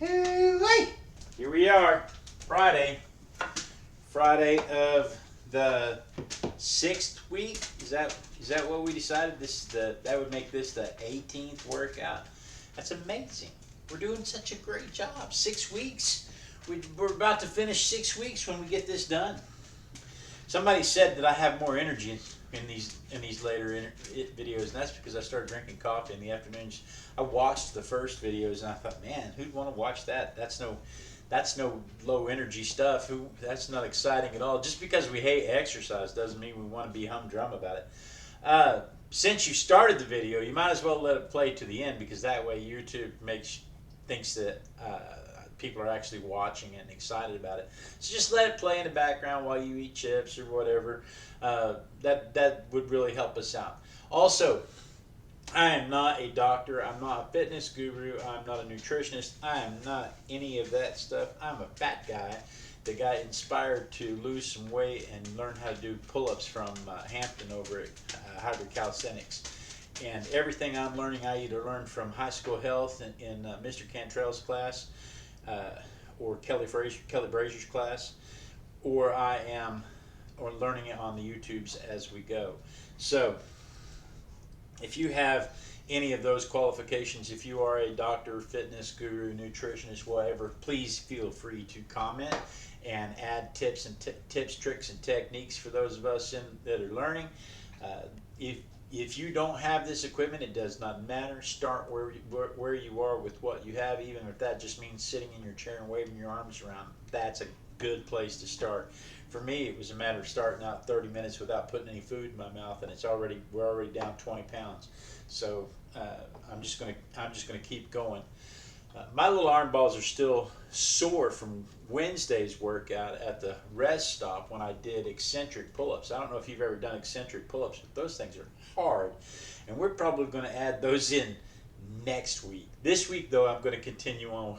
Here we are, Friday of the 6th week. Is that what we decided? That would make this the 18th workout. That's amazing. We're doing such a great job. 6 weeks. We're about to finish 6 weeks when we get this done. Somebody said that I have more energy in these later videos, and that's because I started drinking coffee in the afternoons. I watched the first videos and I thought, man, who'd want to watch that? That's no low energy stuff. That's not exciting at all. Just because we hate exercise doesn't mean we want to be humdrum about it. Since you started the video, you might as well let it play to the end, because that way YouTube thinks that people are actually watching it and excited about it. So just let it play in the background while you eat chips or whatever. That would really help us out. Also, I am not a doctor. I'm not a fitness guru. I'm not a nutritionist. I am not any of that stuff. I'm a fat guy that got inspired to lose some weight and learn how to do pull-ups from Hampton over at Hybrid Calisthenics. And everything I'm learning, I either learned from High School Health in Mr. Cantrell's class, or Kelly Brazier's class, or learning it on the YouTubes as we go. So if you have any of those qualifications, if you are a doctor, fitness guru, nutritionist, whatever, please feel free to comment and add tips, tricks, and techniques for those of us that are learning. If you don't have this equipment, it does not matter. Start where you are with what you have, even if that just means sitting in your chair and waving your arms around. That's a good place to start. For me, it was a matter of starting out 30 minutes without putting any food in my mouth, and we're already down 20 pounds. So I'm just gonna keep going. My little arm balls are still sore from Wednesday's workout at the rest stop when I did eccentric pull-ups. I don't know if you've ever done eccentric pull-ups, but those things are hard, and we're probably going to add those in next week. This week, though, I'm going to continue on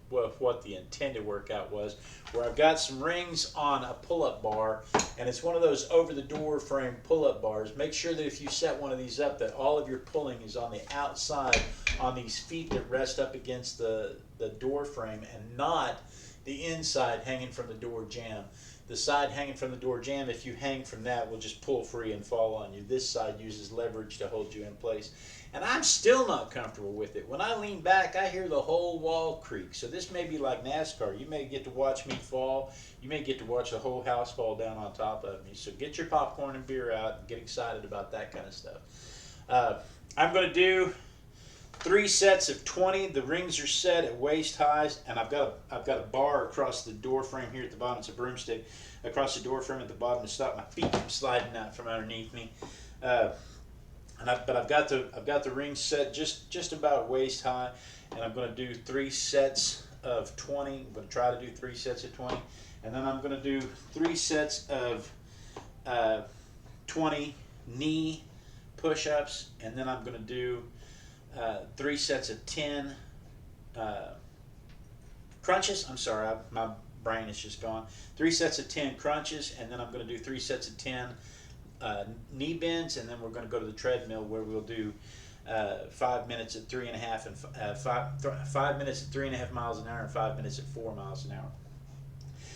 with what the intended workout was, where I've got some rings on a pull-up bar, and it's one of those over-the-door frame pull-up bars. Make sure that if you set one of these up, that all of your pulling is on the outside on these feet that rest up against the door frame, and not the inside hanging from the door jamb. The side hanging from the door jamb, if you hang from that, will just pull free and fall on you. This side uses leverage to hold you in place. And I'm still not comfortable with it. When I lean back, I hear the whole wall creak. So this may be like NASCAR. You may get to watch me fall. You may get to watch the whole house fall down on top of me. So get your popcorn and beer out and get excited about that kind of stuff. I'm going to do 3 sets of 20. The rings are set at waist highs, and I've got a bar across the door frame here at the bottom. It's a broomstick across the door frame at the bottom to stop my feet from sliding out from underneath me. But I've got the rings set just about waist high, and I'm going to do 3 sets of 20. I'm going to try to do 3 sets of 20, and then I'm going to do 3 sets of 20 knee push-ups, and then I'm going to do 3 sets of 10 crunches. I'm sorry, my brain is just gone. 3 sets of 10 crunches, and then I'm going to do 3 sets of 10 knee bends, and then we're going to go to the treadmill where we'll do 5 minutes at 3.5 and 5 minutes at 3.5 miles an hour and 5 minutes at 4 miles an hour.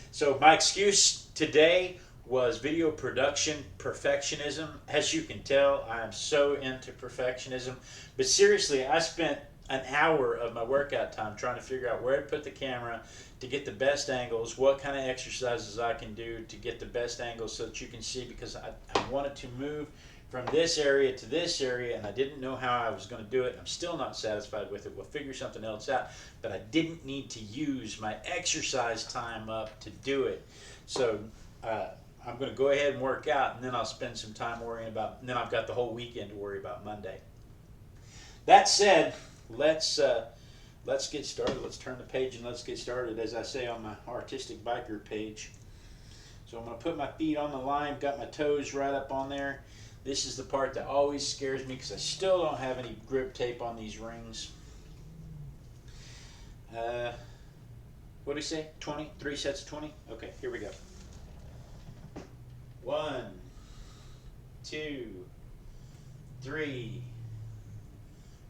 So my excuse today was video production perfectionism. As you can tell, I am so into perfectionism. But seriously, I spent an hour of my workout time trying to figure out where to put the camera to get the best angles, what kind of exercises I can do to get the best angles so that you can see, because I wanted to move from this area to this area, and I didn't know how I was going to do it. I'm still not satisfied with it. We'll figure something else out, but I didn't need to use my exercise time up to do it. So I'm going to go ahead and work out, and then I'll spend some time worrying about, and then I've got the whole weekend to worry about Monday. That said, let's get started. Let's turn the page and let's get started, as I say on my Artistic Biker page. So I'm going to put my feet on the line, got my toes right up on there. This is the part that always scares me because I still don't have any grip tape on these rings. What do we say? 20? 3 sets of 20? Okay, here we go. 1, 2, 3,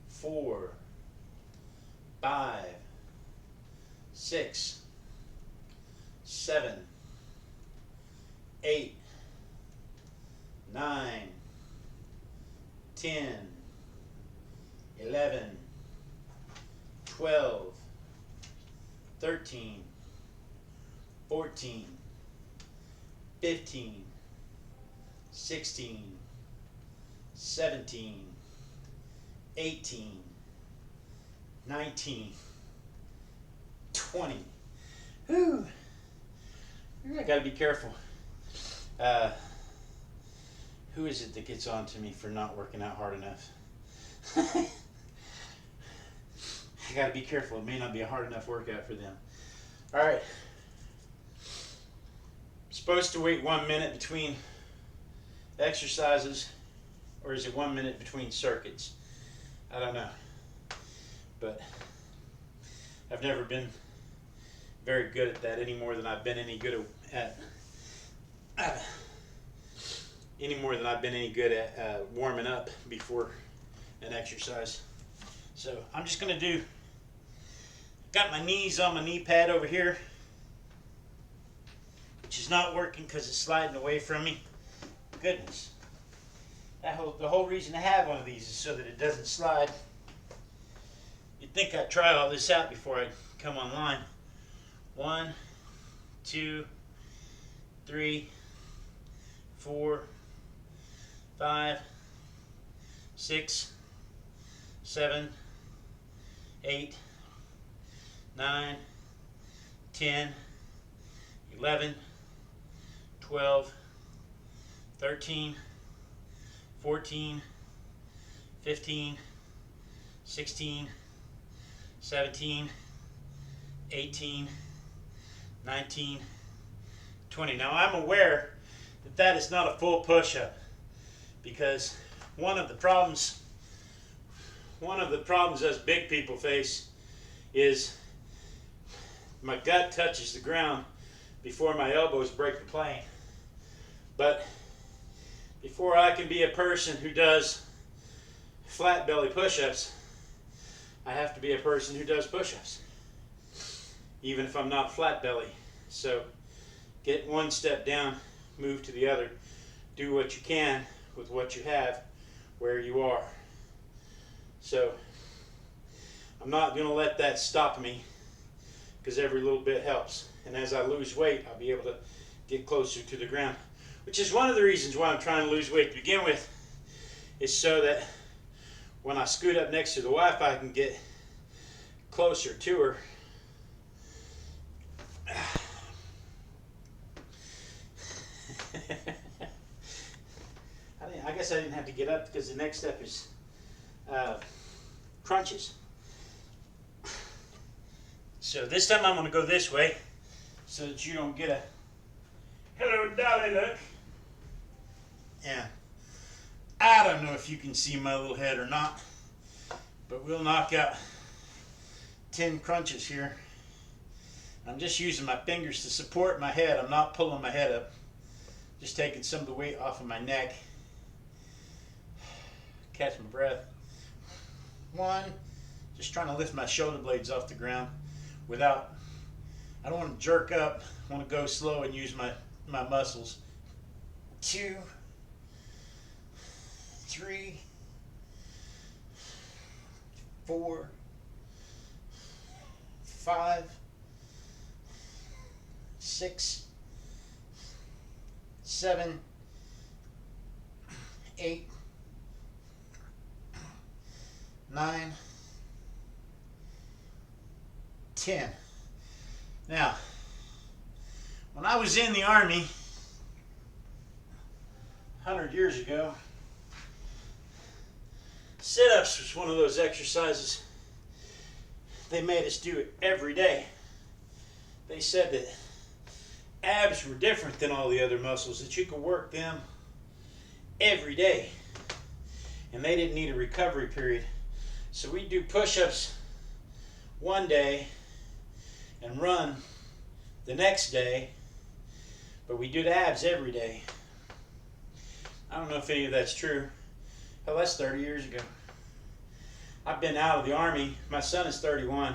4, 5, 6, 7, 8, 9, 10, 11, 12, 13, 14, 15, 16, 17, 18, 19, 20. Whew. I gotta be careful. Who is it that gets on to me for not working out hard enough? I gotta be careful. It may not be a hard enough workout for them. All right. Supposed to wait 1 minute between exercises, or is it 1 minute between circuits? I don't know. But I've never been very good at that any more than I've been any good at warming up before an exercise. So I'm just gonna got my knees on my knee pad over here, which is not working because it's sliding away from me. Goodness. The whole reason to have one of these is so that it doesn't slide. You'd think I'd try all this out before I come online. 1, 2, 3, 4, 5, 6, 7, 8, 9, 10, 11, 12, 13, 14, 15, 16, 17, 18, 19, 20. Now I'm aware that that is not a full push-up, because one of the problems us big people face is my gut touches the ground before my elbows break the plane. But before I can be a person who does flat belly push-ups, I have to be a person who does push-ups, even if I'm not flat belly. So get one step down, move to the other, do what you can with what you have where you are. So I'm not going to let that stop me, because every little bit helps. And as I lose weight, I'll be able to get closer to the ground, which is one of the reasons why I'm trying to lose weight to begin with, is so that when I scoot up next to the wife, I can get closer to her. I guess I didn't have to get up, because the next step is crunches. So this time I'm going to go this way so that you don't get a hello dolly look. Yeah. I don't know if you can see my little head or not, but we'll knock out 10 crunches here. I'm just using my fingers to support my head. I'm not pulling my head up. Just taking some of the weight off of my neck. Catch my breath. 1. Just trying to lift my shoulder blades off the ground without, I don't want to jerk up. I want to go slow and use my muscles. 2, 3, 4, 5, 6, 7, 8, 9, 10. Now, when I was in the Army 100 years ago, sit-ups was one of those exercises they made us do it every day. They said that abs were different than all the other muscles, that you could work them every day, and they didn't need a recovery period. So we do push-ups one day and run the next day, but we did abs every day. I don't know if any of that's true. Hell, that's 30 years ago. I've been out of the Army. My son is 31.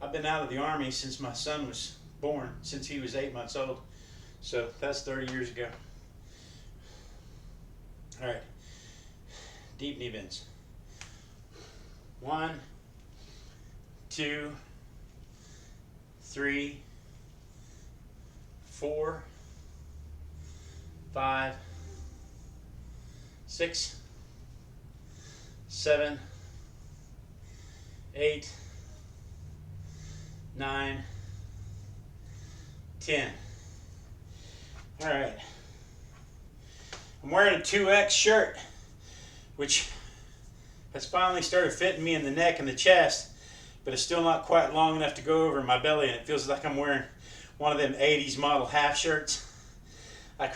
I've been out of the Army since my son was born, since he was 8 months old. So that's 30 years ago. All right, deep knee bends. 1, 2, 3, 4, 5, 6, 7, 8, 9, 10. All right. I'm wearing a 2X shirt, which has finally started fitting me in the neck and the chest, but it's still not quite long enough to go over my belly, and it feels like I'm wearing one of them 80s model half shirts. Like,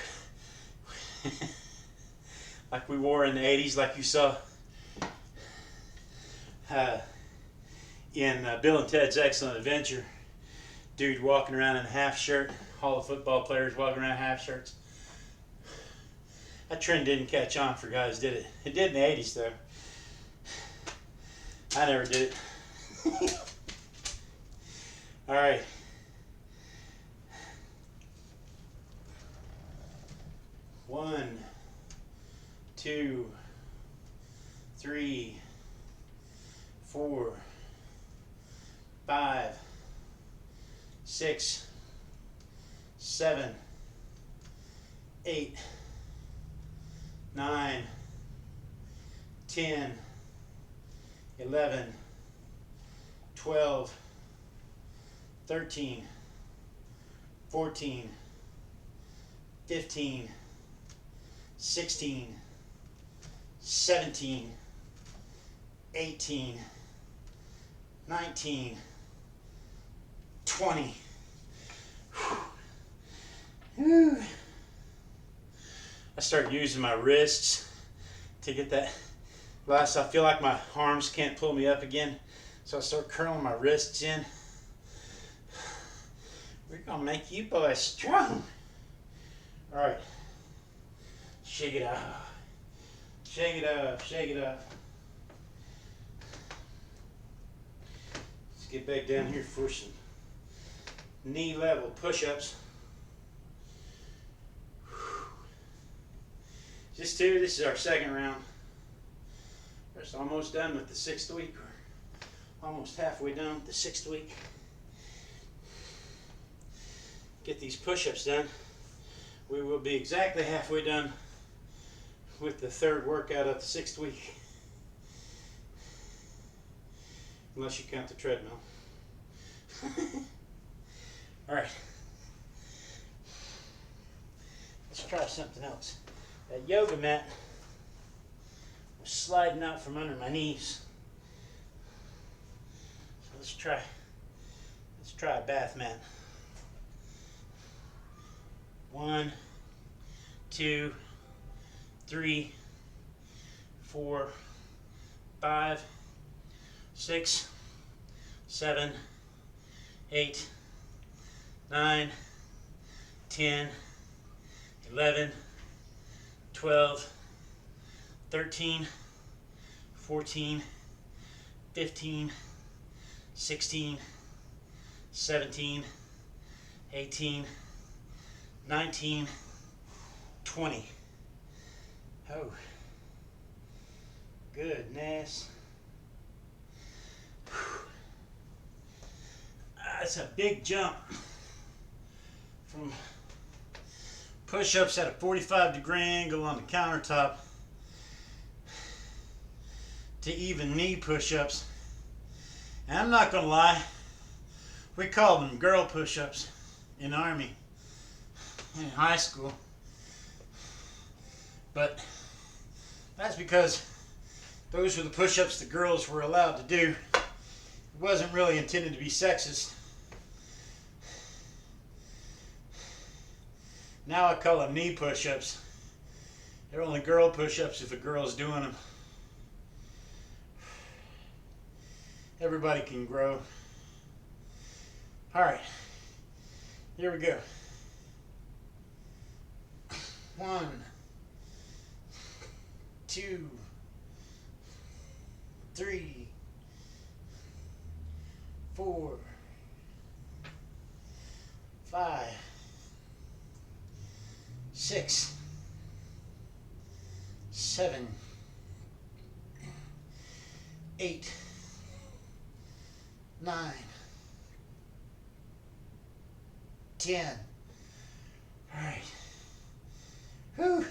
like we wore in the 80s, like you saw in Bill and Ted's Excellent Adventure. Dude walking around in a half shirt. All the football players walking around in half shirts. That trend didn't catch on for guys, did it? It did in the 80s, though. I never did it. All right. One, 2, 3, 4, 5, 6, 7, 8, 9, 10, 11, 12, 13, 14, 15, 16, 17, 18, 19, 20. Whew. I start using my wrists to get that last. I feel like my arms can't pull me up again, so I start curling my wrists in. We're gonna make you boys strong. All right, shake it up, shake it up, shake it up. Let's get back down here for some knee level push-ups. Just two. This is our second round. We're just almost done with the 6th week. We're almost halfway done with the 6th week. Get these push-ups done. We will be exactly halfway done with the 3rd workout of the 6th week. Unless you count the treadmill. All right. Let's try something else. That yoga mat was sliding out from under my knees. So let's try a bath mat. 1, 2, 3, 4, 5, 6, 7, 8, 9, 10, 11, 12, 13, 14, 15, 16, 17, 18, 19, 20. Oh, goodness. That's a big jump from push-ups at a 45-degree angle on the countertop to even knee push-ups. And I'm not gonna lie, we called them girl push-ups in the Army, in high school. But that's because those were the push-ups the girls were allowed to do. It wasn't really intended to be sexist. Now I call them knee push-ups. They're only girl push-ups if a girl's doing them. Everybody can grow. All right, here we go. 1, 2, 3, 4, 5, 6, 7, 8, 9, 10. All right. Whew.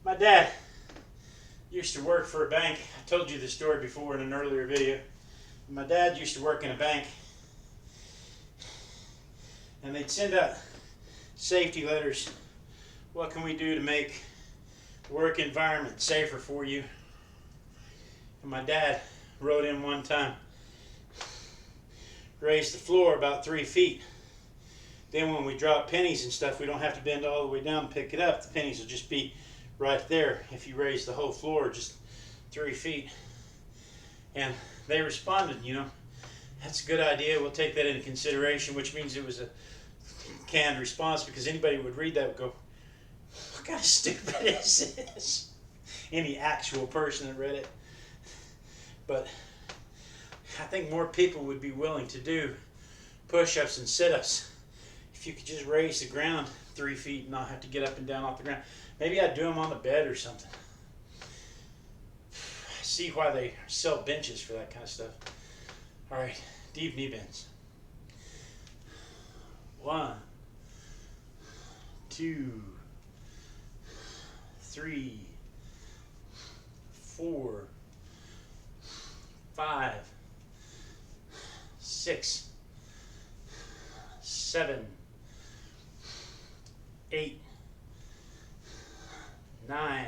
My dad used to work for a bank. I told you this story before in an earlier video. My dad used to work in a bank, and they'd send out safety letters. What can we do to make the work environment safer for you? And my dad wrote in one time, raise the floor about 3 feet. Then when we drop pennies and stuff, we don't have to bend all the way down and pick it up. The pennies will just be right there if you raise the whole floor just 3 feet. And they responded, you know, that's a good idea, we'll take that into consideration, which means it was a canned response, because anybody who would read that would go, what kind of stupid is this? Any actual person that read it. But I think more people would be willing to do push-ups and sit-ups if you could just raise the ground 3 feet and not have to get up and down off the ground. Maybe I'd do them on the bed or something. See why they sell benches for that kind of stuff. All right, deep knee bends. 1, 2, 3, 4, 5, 6, 7, 8, 9,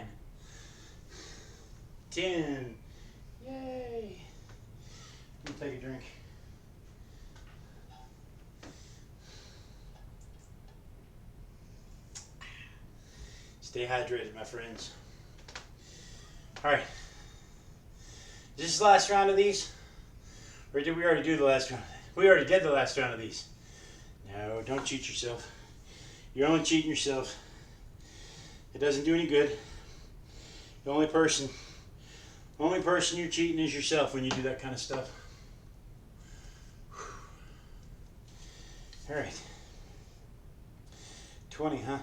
10. Yay! Let me take a drink. Stay hydrated, my friends. All right. Is this the last round of these? Or did we already do the last round? We already did the last round of these. No, don't cheat yourself. You're only cheating yourself. It doesn't do any good. The only person you're cheating is yourself when you do that kind of stuff. All right. 20, huh?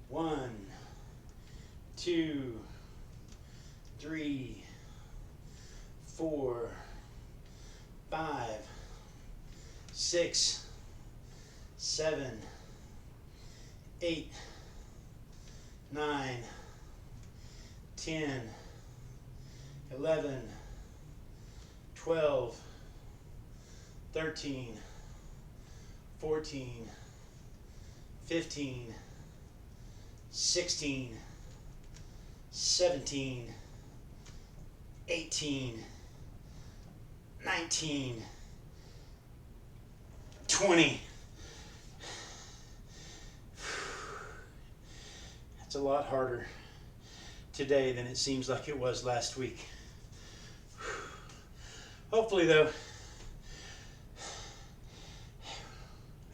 One, 2, 3, 4, 5, 6, 7, 8, 9, 10, 11, 12, 13, 14, 15, 16, 17, 18, 19, 20. That's a lot harder today than it seems like it was last week. Hopefully though,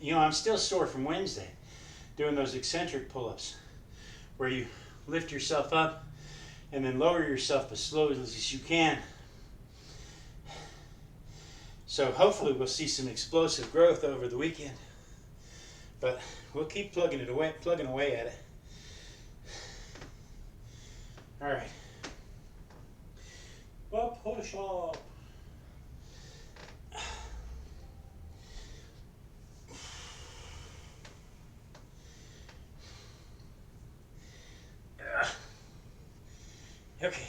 you know, I'm still sore from Wednesday doing those eccentric pull-ups where you lift yourself up and then lower yourself as slowly as you can. So hopefully we'll see some explosive growth over the weekend, but we'll keep plugging away at it. All right. Well, push up. Okay.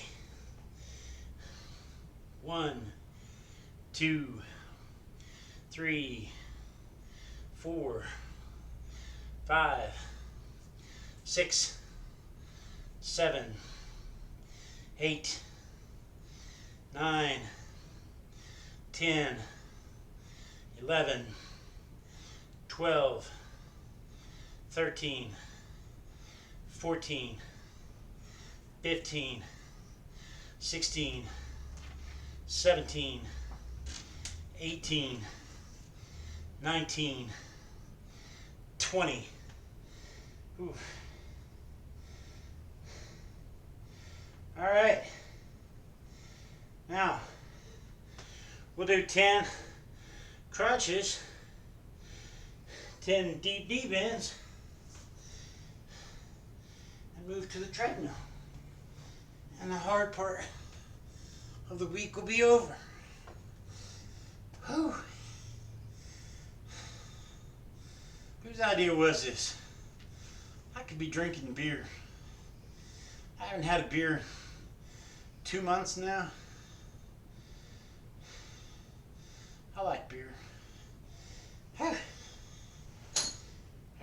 1, 2, 3, 4, 5, 6, 7, 8, 9, 10, 11, 12, 13, 14, 15, 16, 17, 18, 19, 20. Ooh. All right. Now, we'll do 10 crunches, 10 deep knee bends, and move to the treadmill. And the hard part of the week will be over. Whew. Whose idea was this? I could be drinking beer. I haven't had a beer 2 months now. I like beer. All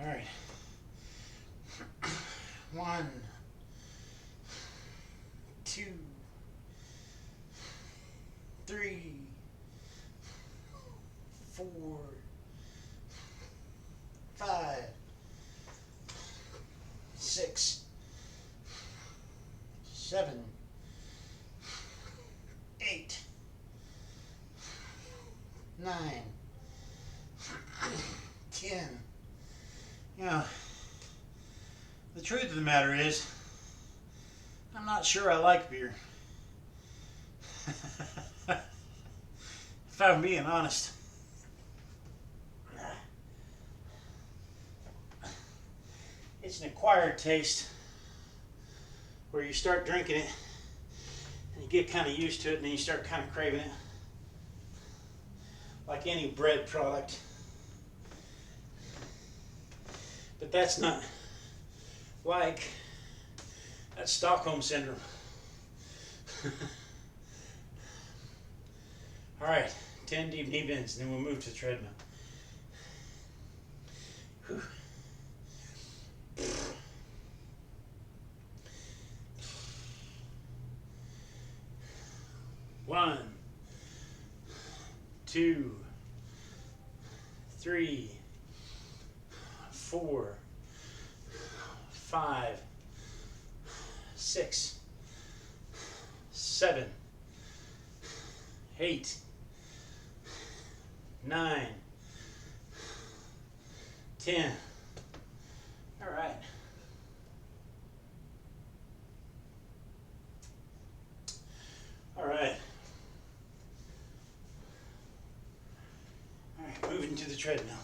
right. 1, 2, 3, 4, 5, 6, 7, 8, 9, 10. You know, the truth of the matter is, I'm not sure I like beer. If I'm being honest. It's an acquired taste where you start drinking it and you get kind of used to it and then you start kind of craving it. Like any bread product. But that's not like that's Stockholm Syndrome. All right, 10 deep knee bends, and then we'll move to the treadmill. Whew. 1, 2, 3, 4, 5, 6, 7, 8, 9, 10. All right. All right. All right, moving to the treadmill.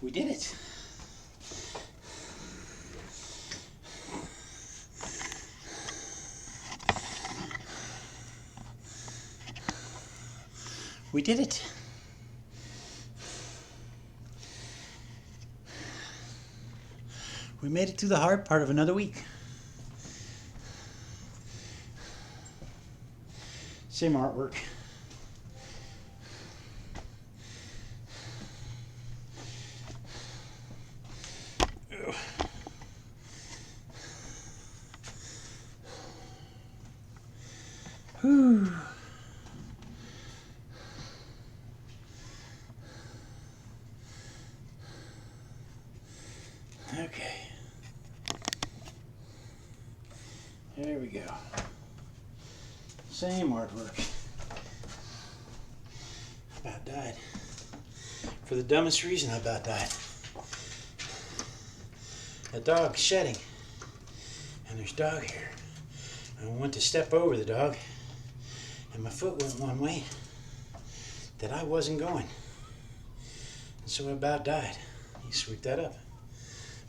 We did it. We did it. We made it through the hard part of another week. Same artwork. Whew. Okay. There we go. Same artwork. I about died. For the dumbest reason, I about died. A dog shedding. And there's dog here. I went to step over the dog, and my foot went one way that I wasn't going. And so I about died. You sweep that up.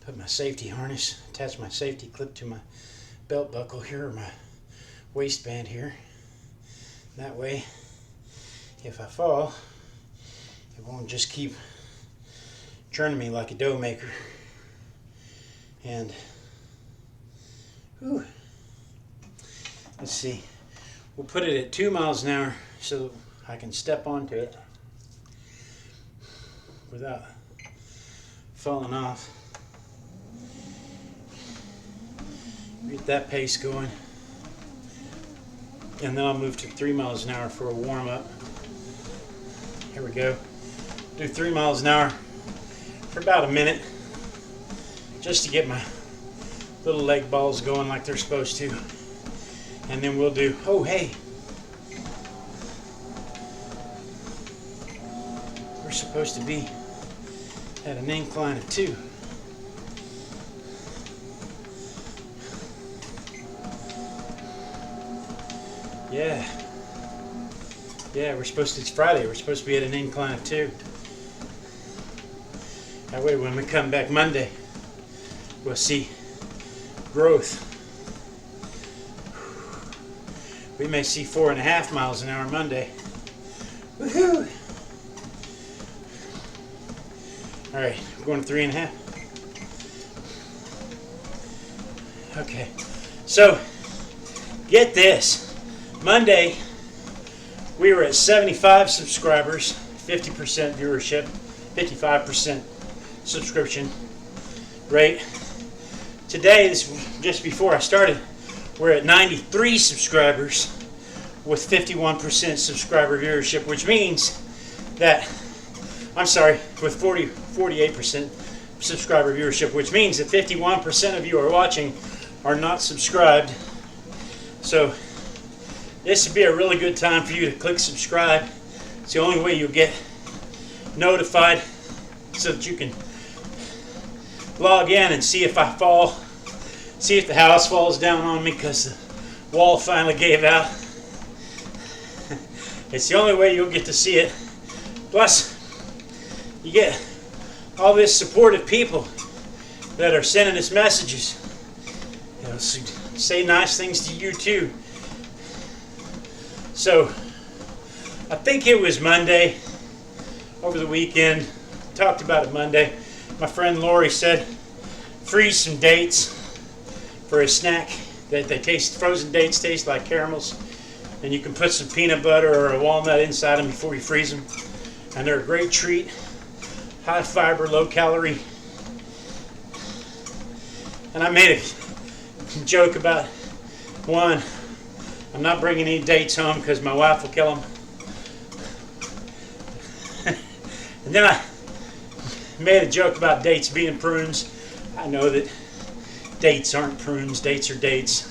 Put my safety harness, attach my safety clip to my belt buckle here, or my waistband here. That way, if I fall, it won't just keep churning me like a dough maker. And, whew, let's see, we'll put it at 2 miles an hour so I can step onto it without falling off. Get that pace going. And then I'll move to 3 miles an hour for a warm-up. Here we go. Do 3 miles an hour for about a minute, just to get my little leg balls going like they're supposed to. And then we'll do, oh hey, we're supposed to be at an incline of 2. Yeah, we're supposed to, it's Friday, we're supposed to be at an incline of 2. That way when we come back Monday, we'll see growth. We may see 4.5 miles an hour Monday. Woohoo! All right, we're going to 3.5. Okay, so get this. Monday, we were at 75 subscribers, 50% viewership, 55% subscription rate. Today, this just before I started, we're at 93 subscribers with 51% subscriber viewership, which means that, I'm sorry, with 48% subscriber viewership, which means that 51% of you are watching are not subscribed. So this would be a really good time for you to click subscribe. It's the only way you'll get notified so that you can log in and see if I fall, see if the house falls down on me because the wall finally gave out. It's the only way you'll get to see it. Plus, you get all this supportive people that are sending us messages. You know, say nice things to you too. So, I think it was Monday, over the weekend, talked about it Monday. My friend Lori said, freeze some dates for a snack that they taste, frozen dates taste like caramels. And you can put some peanut butter or a walnut inside them before you freeze them. And they're a great treat. High fiber, low calorie. And I made a joke about one. I'm not bringing any dates home because my wife will kill them. And then I made a joke about dates being prunes. I know that dates aren't prunes, dates are dates.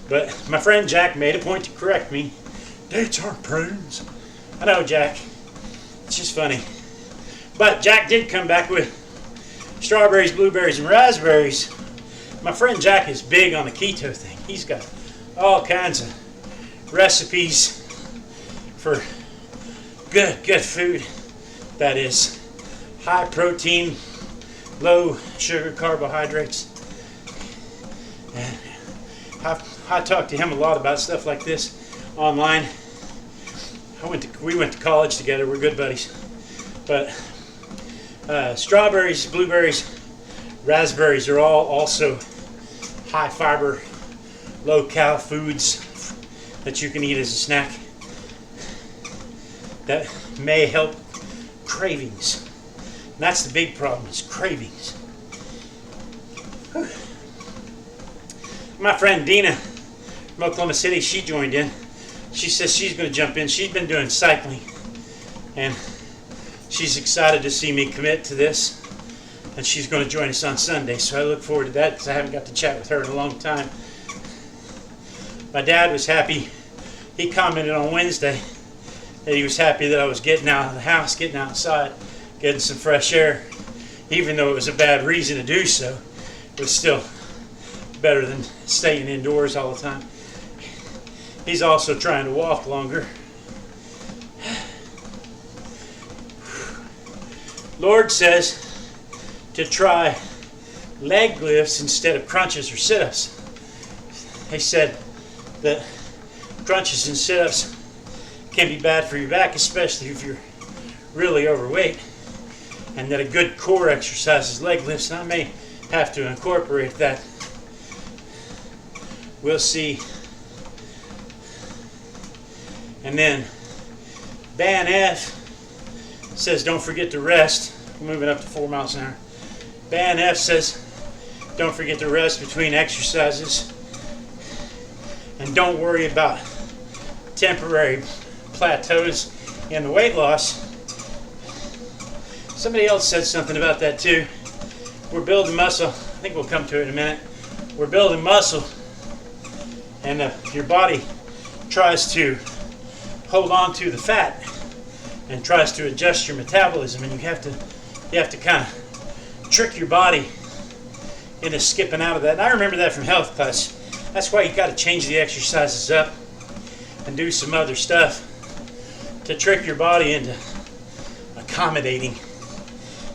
But my friend Jack made a point to correct me. Dates aren't prunes. I know, Jack. It's just funny. But Jack did come back with strawberries, blueberries, and raspberries. My friend Jack is big on the keto thing. He's got all kinds of recipes for good food that is high protein, low sugar carbohydrates. And I talked to him a lot about stuff like this online. We went to college together. We're good buddies. But strawberries, blueberries, raspberries are all also high fiber, low cal foods that you can eat as a snack that may help cravings. And that's the big problem, is cravings. Whew. My friend Dina from Oklahoma City, she joined in. She says she's going to jump in. She's been doing cycling, and she's excited to see me commit to this, and she's going to join us on Sunday. So I look forward to that because I haven't got to chat with her in a long time. My dad was happy. He commented on Wednesday that he was happy that I was getting out of the house, getting outside, getting some fresh air. Even though it was a bad reason to do so, it was still better than staying indoors all the time. He's also trying to walk longer. Lord says to try leg lifts instead of crunches or sit-ups. He said that crunches and sit-ups can be bad for your back, especially if you're really overweight, and that a good core exercise is leg lifts, and I may have to incorporate that. We'll see. And then Ban F says don't forget to rest. We're moving up to 4 miles an hour. Ban F says don't forget to rest between exercises, and don't worry about temporary plateaus in the weight loss. Somebody else said something about that too. we're building muscle. I think we'll come to it in a minute. We're building muscle, and your body tries to hold on to the fat and tries to adjust your metabolism, and you have to kind of trick your body into skipping out of that. And I remember that from health class. That's why you got to change the exercises up and do some other stuff to trick your body into accommodating,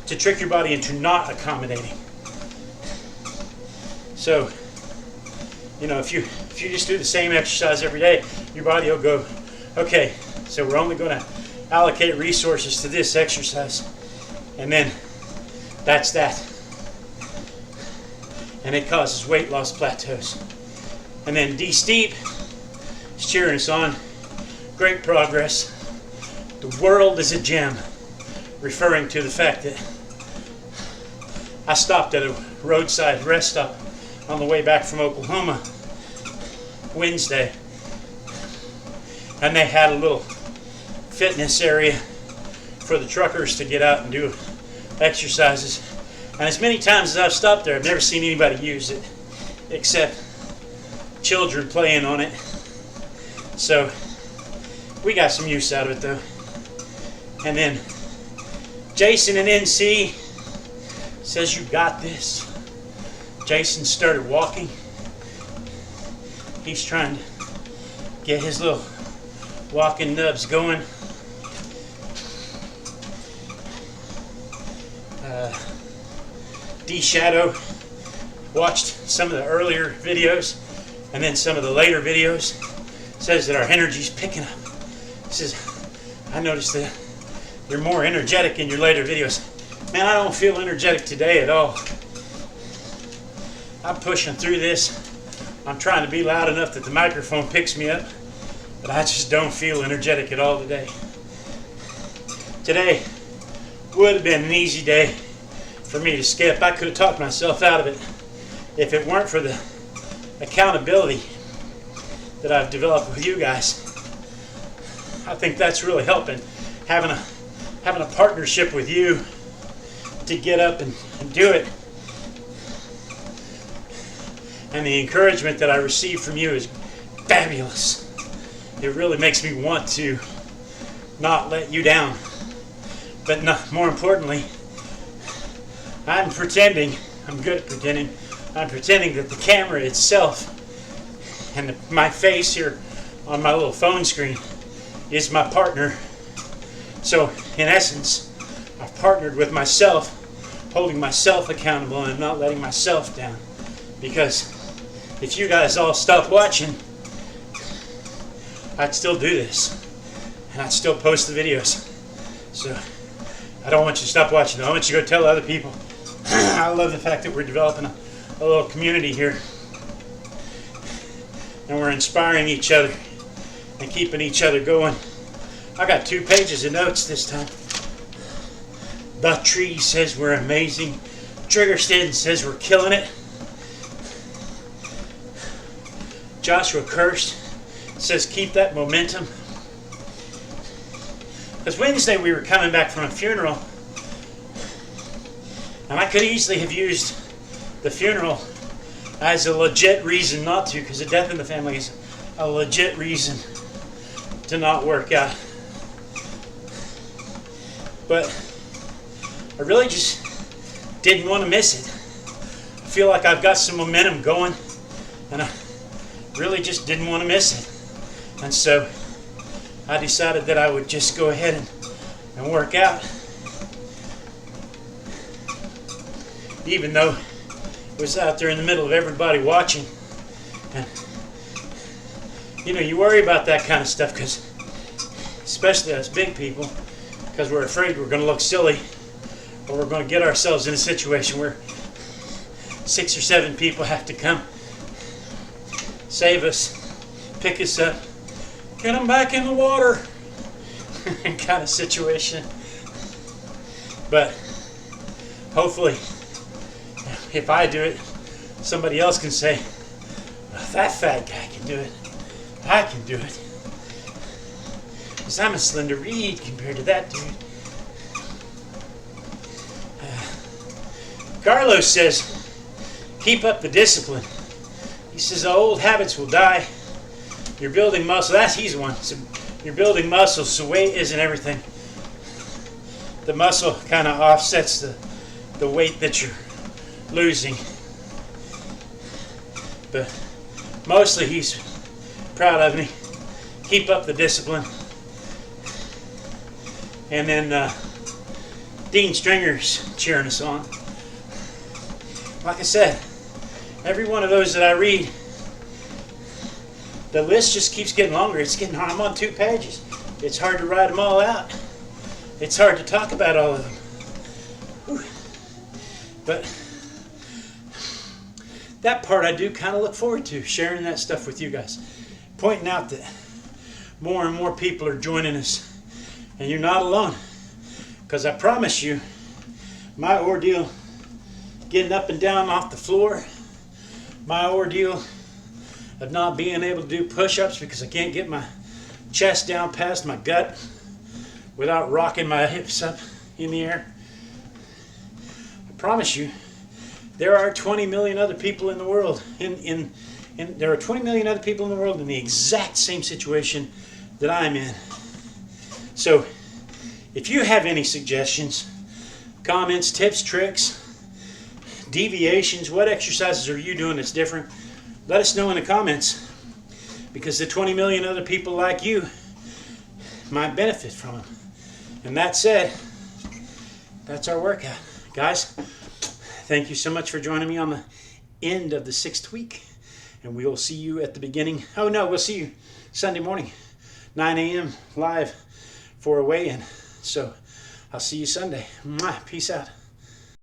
to trick your body into not accommodating. So, you know, if you just do the same exercise every day, your body will go, okay, so we're only going to allocate resources to this exercise, and then that's that. And it causes weight loss plateaus. And then D-Steep is cheering us on. Great progress. The world is a gem, referring to the fact that I stopped at a roadside rest stop on the way back from Oklahoma Wednesday, and they had a little fitness area for the truckers to get out and do exercises. And as many times as I've stopped there, I've never seen anybody use it except children playing on it. So we got some use out of it though. And then Jason in NC says, you got this. Jason started walking. He's trying to get his little walking nubs going. D-Shadow watched some of the earlier videos and then some of the later videos. Says that our energy's picking up. Says, I noticed that you're more energetic in your later videos. Man, I don't feel energetic today at all. I'm pushing through this. I'm trying to be loud enough that the microphone picks me up, but I just don't feel energetic at all today. Today would have been an easy day for me to skip. I could have talked myself out of it if it weren't for the accountability that I've developed with you guys. I think that's really helping, having a partnership with you to get up and do it. And the encouragement that I receive from you is fabulous. It really makes me want to not let you down. But more importantly, I'm good at pretending, I'm pretending that the camera itself and my face here on my little phone screen is my partner. So in essence, I've partnered with myself, holding myself accountable and not letting myself down. Because if you guys all stopped watching, I'd still do this. And I'd still post the videos. So I don't want you to stop watching. I want you to go tell other people. I love the fact that we're developing a little community here. And we're inspiring each other and keeping each other going. I got 2 pages of notes this time. The Tree says we're amazing. Triggerston says we're killing it. Joshua Kirst says keep that momentum. Because Wednesday we were coming back from a funeral, and I could easily have used the funeral as a legit reason not to, because the death in the family is a legit reason to not work out. But I really just didn't want to miss it. I feel like I've got some momentum going, and I really just didn't want to miss it. And so I decided that I would just go ahead and work out. Even though it was out there in the middle of everybody watching. And you know, you worry about that kind of stuff, because especially us big people, because we're afraid we're going to look silly, or we're going to get ourselves in a situation where 6 or 7 people have to come save us, pick us up, get them back in the water kind of situation. But hopefully, if I do it, somebody else can say, well, that fat guy can do it, I can do it, because I'm a slender reed compared to that dude. Carlos says, keep up the discipline. He says the old habits will die. You're building muscle. That's he's one. So you're building muscle, so weight isn't everything. The muscle kind of offsets the weight that you're losing. But mostly he's proud of me. Keep up the discipline. And then Dean Stringer's cheering us on. Like I said, every one of those that I read, the list just keeps getting longer. It's getting hard. I'm on 2 pages. It's hard to write them all out. It's hard to talk about all of them. Whew. But that part I do kind of look forward to, sharing that stuff with you guys. Pointing out that more and more people are joining us. And you're not alone. Because I promise you, my ordeal getting up and down off the floor, my ordeal of not being able to do push-ups because I can't get my chest down past my gut without rocking my hips up in the air. I promise you, there are 20 million other people in the world. There are 20 million other people in the world in the exact same situation that I'm in. So, if you have any suggestions, comments, tips, tricks, deviations, what exercises are you doing that's different? Let us know in the comments, because the 20 million other people like you might benefit from them. And that said, that's our workout. Guys, thank you so much for joining me on the end of the 6th week. And we will see you at the beginning. Oh no, we'll see you Sunday morning, 9 a.m. live for a weigh-in. So I'll see you Sunday. Mwah. Peace out.